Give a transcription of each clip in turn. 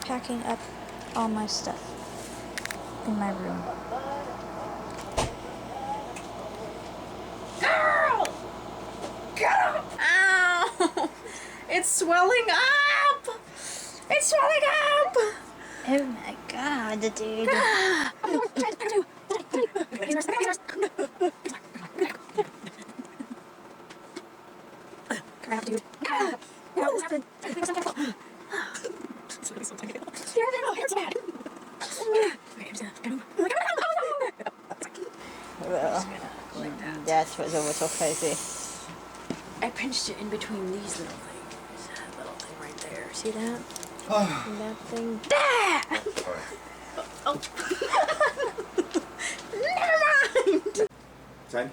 packing up all my stuff in my room. Girl! Get up! Ow! It's swelling up! It's swelling up! Oh my god, dude. Crap, dude. What happened? Well, that was a little crazy. I pinched it in between these little things. That little thing right there. See that? And that thing. There! Oh. Never mind! 10.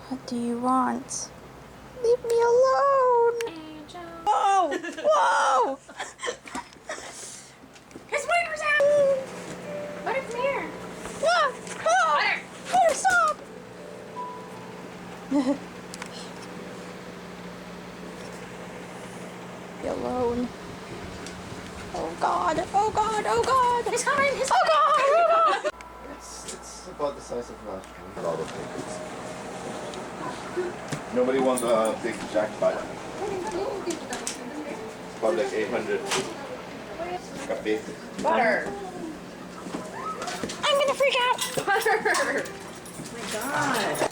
What do you want? Leave me alone! Whoa! Whoa! His wipers out! Butter, come here! Whoa! Whoa! Butter, stop! Be alone. Oh god! Oh god! Oh god! He's coming! He's Oh god! Oh god! It's about the size of last one. All the papers. Nobody wants a big jackpot. About like 800. Copy. Butter! I'm gonna freak out! Butter! Oh my god.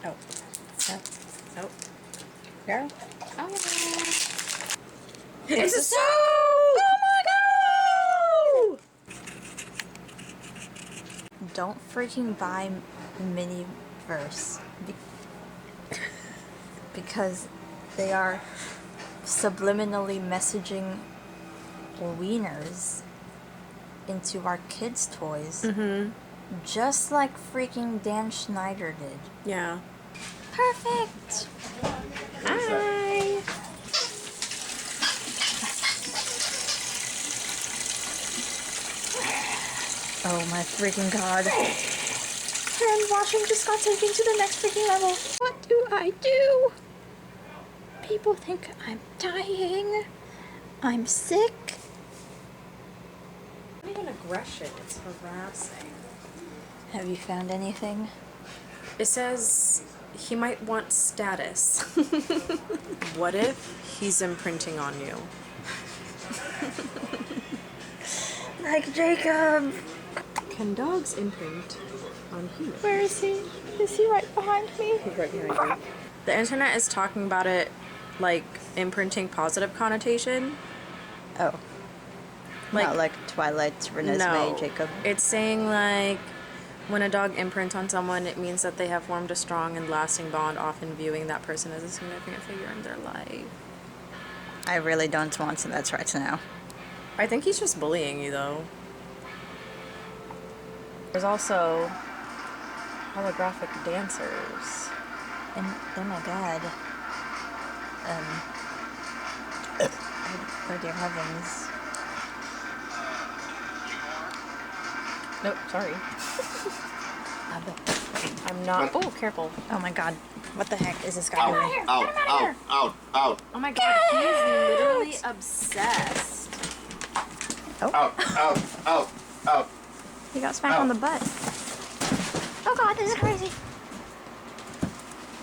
Oh. Nope. Nope. Girl? Oh yeah. It's a soap! Oh my god! Don't freaking buy Miniverse. Because they are subliminally messaging wieners into our kids' toys. Mm-hmm. Just like freaking Dan Schneider did. Yeah. Perfect! Hi! Oh my freaking god. Hand washing just got taken to the next freaking level. What do I do? People think I'm dying. I'm sick. It's not even aggression, it's harassing. Have you found anything? It says he might want status. What if he's imprinting on you? Like Jacob. Can dogs imprint on humans? Where is he? Is he right behind me? He's right behind you. The internet is talking about it like imprinting positive connotation. Oh. Like- Not like Twilight's Renesmee, No. Jacob. It's saying like when a dog imprints on someone, it means that they have formed a strong and lasting bond, often viewing that person as a significant figure in their life. I really don't want to. That's right now. I think he's just bullying you though. There's also holographic dancers. And oh my god. Oh dear heavens. Nope, sorry. I'm not. Oh, careful. Oh my god. What the heck is this guy doing? Out. Oh my god, he's literally obsessed. Out. He got smacked on the butt. Oh god, this is crazy.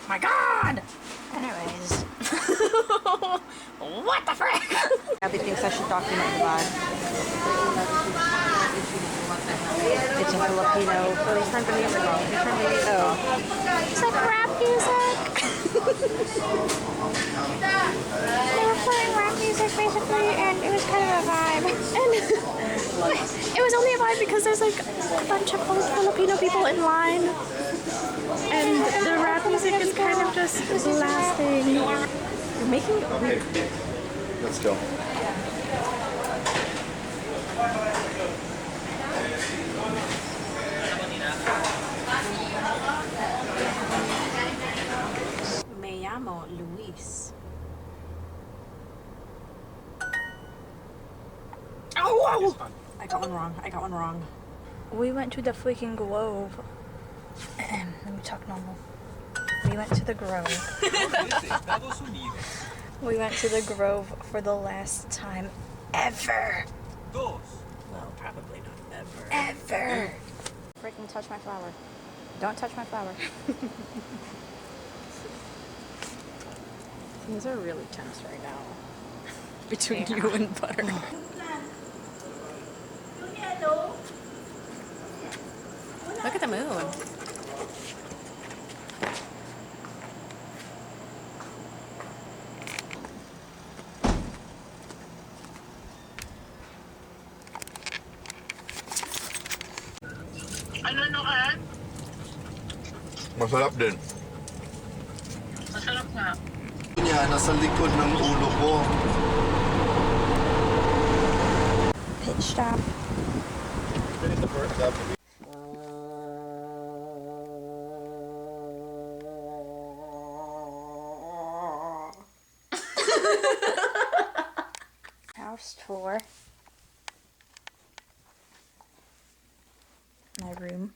My god! Anyways. What the frick? Abby thinks I should document the vibe. It's a Filipino. Oh, they turned the music off. They turned the music off. It's like rap music. They were playing rap music basically, and it was kind of a vibe. And it was only a vibe because there's like a bunch of old Filipino people in line, and the rap music is kind of just blasting. You're making it weird. Let's go. Me llamo Luis. Oh! I got one wrong. We went to the freaking Globe. Let me talk normal. We We went to the Grove. We went to the Grove for the last time ever. Well, probably not ever. Ever. Freaking touch my flower. Don't touch my flower. Things are really tense right now. Between you and Butter. Look at the moon. Masarap din. Masarap nga. Niya, nasa likod ng ulo ko. Pitch stop. House tour. My room.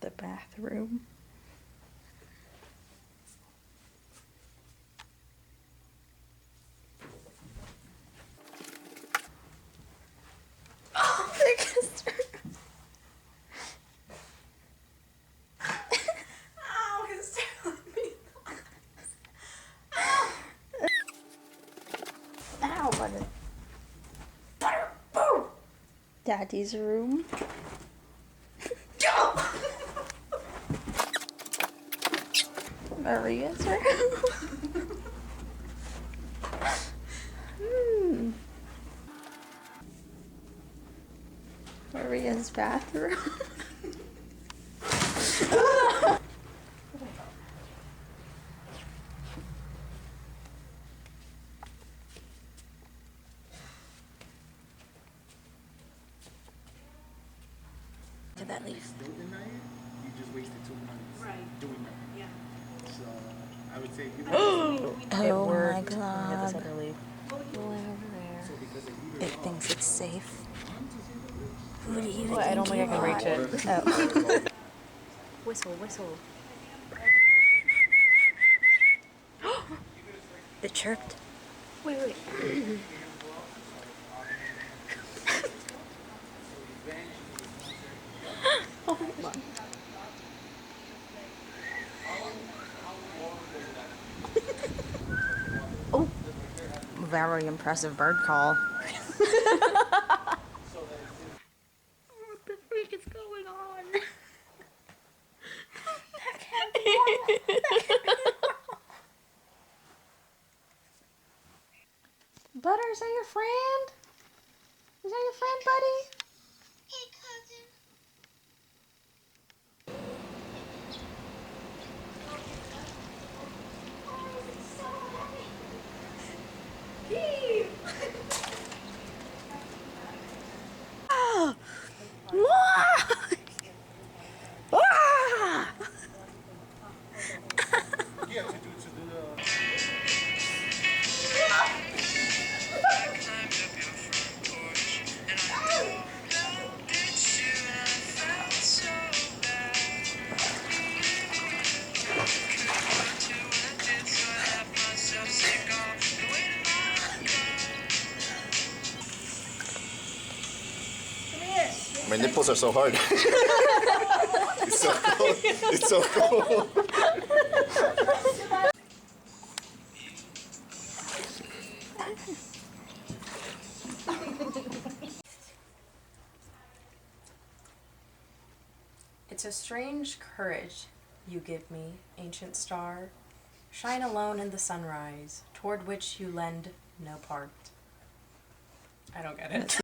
The bathroom. Oh, they kissed her. Ow, he's telling me. Ow, butter. Butter, boo! Daddy's room. Maria's room. Maria's bathroom. Did that leave? Don't deny it, you just wasted 2 months doing that. Yeah. So I would say give it Oh my I god. just had to leave. Way over there. It thinks it's safe. Who do you Well, I don't think I can reach it. Oh. Whistle, whistle. It chirped. Wait, wait. Oh, very impressive bird call. What the freak is going on? That can't be normal. That can't be normal. Butter, is that your friend? Is that your friend, buddy? Hey, cousin. My nipples are so hard. It's so cold. It's so cold. It's a strange courage you give me, ancient star. Shine alone in the sunrise, toward which you lend no part. I don't get it.